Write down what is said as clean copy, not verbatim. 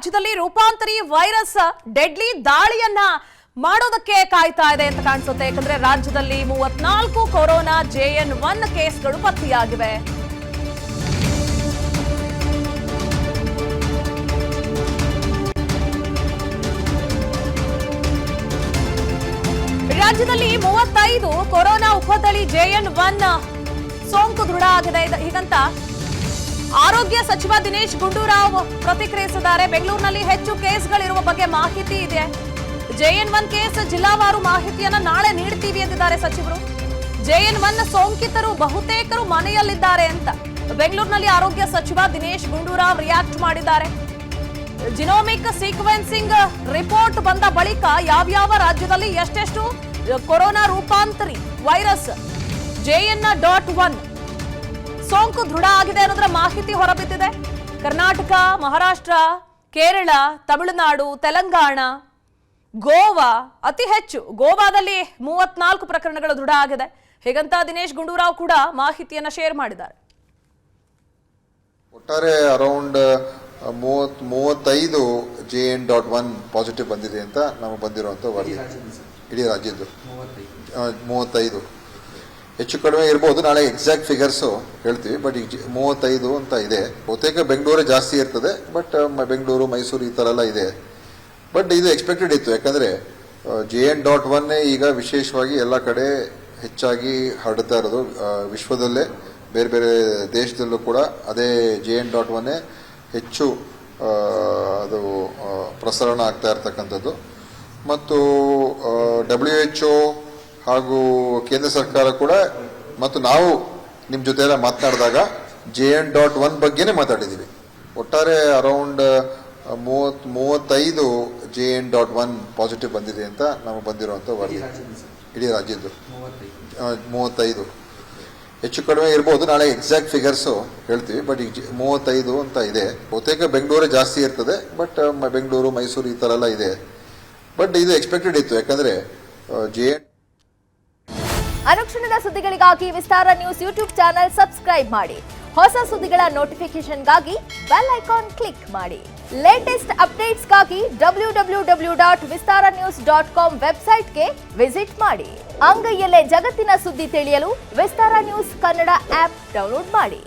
ರಾಜ್ಯದಲ್ಲಿ ರೂಪಾಂತರಿ virus deadly ದಾಳಿಯನ್ನ ಮಾಡೋದಕ್ಕೆ ಕಾಯ್ತಾ ಇದೆ ಅಂತ ಕಾಣಿಸುತ್ತೆ. ಯಾಕಂದ್ರೆ ರಾಜ್ಯದಲ್ಲಿ 34 ಕೊರೋನಾ JN1 ಕೇಸ್ಗಳು ಪತ್ತೆಯಾಗಿವೆ. ರಾಜ್ಯದಲ್ಲಿ 35 ಕೊರೋನಾ ಉಪತಳಿ JN1 ಸೋಂಕು ದೃಢ ಆಗಿದೆ. ಹೀಗಂತ ಆರೋಗ್ಯ ಸಚಿವ ದಿನೇಶ್ ಗುಂಡೂರಾವ್ ಪ್ರತಿಕ್ರಿಯಿಸಿದ್ದಾರೆ. ಬೆಂಗಳೂರಿನಲ್ಲಿ ಹೆಚ್ಚು ಕೇಸ್ಗಳಿರುವ ಬಗ್ಗೆ ಮಾಹಿತಿ ಇದೆ. JN1 ಕೇಸ್ ಜಿಲ್ಲಾವಾರು ಮಾಹಿತಿಯನ್ನ ನಾಳೆ ನೀಡ್ತೀವಿ ಎಂದಿದ್ದಾರೆ ಸಚಿವರು. JN1 ಸೋಂಕಿತರು ಬಹುತೇಕರು ಮನೆಯಲ್ಲಿದ್ದಾರೆ ಅಂತ ಬೆಂಗಳೂರಿನಲ್ಲಿ ಆರೋಗ್ಯ ಸಚಿವ ದಿನೇಶ್ ಗುಂಡೂರಾವ್ ರಿಯಾಕ್ಟ್ ಮಾಡಿದ್ದಾರೆ. ಜಿನೋಮಿಕ್ ಸೀಕ್ವೆನ್ಸಿಂಗ್ ರಿಪೋರ್ಟ್ ಬಂದ ಬಳಿಕ ಯಾವ್ಯಾವ ರಾಜ್ಯದಲ್ಲಿ ಎಷ್ಟೆಷ್ಟು ಕೊರೋನಾ ರೂಪಾಂತರಿ ವೈರಸ್ JN.1 ಸೋಂಕು ದೃಢ ಆಗಿದೆ ಅನ್ನೋದರ ಮಾಹಿತಿ ಹೊರಬಿದ್ದಿದೆ. ಕರ್ನಾಟಕ, ಮಹಾರಾಷ್ಟ್ರ, ಕೇರಳ, ತಮಿಳುನಾಡು, ತೆಲಂಗಾಣ, ಗೋವಾ ಅತಿ ಹೆಚ್ಚು. ಗೋವಾದಲ್ಲಿ 34 ಪ್ರಕರಣಗಳು ದೃಢ ಆಗಿದೆ. ಹೀಗಂತ ದಿನೇಶ್ ಗುಂಡೂರಾವ್ ಕೂಡ ಮಾಹಿತಿಯನ್ನ ಶೇರ್ ಮಾಡಿದ್ದಾರೆ. ಒಟ್ಟಾರೆ ಅರೌಂಡ್ 35 JN.1 ಪಾಸಿಟಿವ್ ಬಂದಿದೆ ಅಂತ ನಮಗೆ ಬಂದಿರುವಂತ ವರದಿ. ಇಡೀ ರಾಜ್ಯದ್ದು 35 ಹೆಚ್ಚು ಕಡಿಮೆ ಇರ್ಬೋದು. ನಾಳೆ ಎಕ್ಸಾಕ್ಟ್ ಫಿಗರ್ಸ್ ಹೇಳ್ತೀವಿ. ಬಟ್ ಈಗ 35 ಅಂತ ಇದೆ. ಬಹುತೇಕ ಬೆಂಗಳೂರೇ ಜಾಸ್ತಿ ಇರ್ತದೆ. ಬಟ್ ಬೆಂಗಳೂರು, ಮೈಸೂರು ಈ ತರ ಎಲ್ಲ ಇದೆ. ಬಟ್ ಇದು ಎಕ್ಸ್ಪೆಕ್ಟೆಡ್ ಇತ್ತು. ಯಾಕಂದ್ರೆ JN.1 ಈಗ ವಿಶೇಷವಾಗಿ ಎಲ್ಲ ಕಡೆ ಹೆಚ್ಚಾಗಿ ಹರಡ್ತಾ ಇರೋದು. ವಿಶ್ವದಲ್ಲೇ ಬೇರೆ ಬೇರೆ ದೇಶದಲ್ಲೂ ಕೂಡ ಅದೇ JN.1 ಹೆಚ್ಚು ಅದು ಪ್ರಸರಣ ಆಗ್ತಾ ಇರ್ತಕ್ಕಂಥದ್ದು. ಮತ್ತು WHO ಹಾಗೂ ಕೇಂದ್ರ ಸರ್ಕಾರ ಕೂಡ ಮತ್ತು ನಾವು ನಿಮ್ಮ ಜೊತೆ ಎಲ್ಲ ಮಾತನಾಡಿದಾಗ JN.1 ಬಗ್ಗೆನೇ ಮಾತಾಡಿದ್ದೀವಿ. ಒಟ್ಟಾರೆ ಅರೌಂಡ್ 35 JN.1 ಪಾಸಿಟಿವ್ ಬಂದಿದೆ ಅಂತ ನಮಗೆ ಬಂದಿರುವಂತ ವರದಿ. ಇಡೀ ರಾಜ್ಯದ್ದು 35 ಹೆಚ್ಚು ಕಡಿಮೆ ಇರ್ಬೋದು. ನಾಳೆ ಎಕ್ಸಾಕ್ಟ್ ಫಿಗರ್ಸ್ ಹೇಳ್ತೀವಿ. ಬಟ್ ಈಗ 35 ಅಂತ ಇದೆ. ಬಹುತೇಕ ಬೆಂಗಳೂರೇ ಜಾಸ್ತಿ ಇರ್ತದೆ. ಬಟ್ ಬೆಂಗಳೂರು, ಮೈಸೂರು ಈ ತರ ಎಲ್ಲ ಇದೆ. ಬಟ್ ಇದು ಎಕ್ಸ್ಪೆಕ್ಟೆಡ್ ಇತ್ತು. ಯಾಕಂದ್ರೆ ಅನುಕ್ಷಣದ ಸುದ್ದಿಗಳಿಗಾಗಿ ವಿಸ್ತಾರ ನ್ಯೂಸ್ ಯೂಟ್ಯೂಬ್ ಚಾನೆಲ್ ಸಬ್ಸ್ಕ್ರೈಬ್ ಮಾಡಿ. ಹೊಸ ಸುದ್ದಿಗಳ ನೋಟಿಫಿಕೇಶನ್ಗಾಗಿ ಬೆಲ್ ಐಕಾನ್ ಕ್ಲಿಕ್ ಮಾಡಿ. ಲೇಟೆಸ್ಟ್ ಅಪ್ಡೇಟ್ಸ್ಗಾಗಿ www.vistaranews.com ವೆಬ್ಸೈಟ್ಗೆ ವಿಸಿಟ್ ಮಾಡಿ. ಅಂಗೈಯಲ್ಲೇ ಜಗತ್ತಿನ ಸುದ್ದಿ ತಿಳಿಯಲು ವಿಸ್ತಾರ ನ್ಯೂಸ್ ಕನ್ನಡ ಆಪ್ ಡೌನ್ಲೋಡ್ ಮಾಡಿ.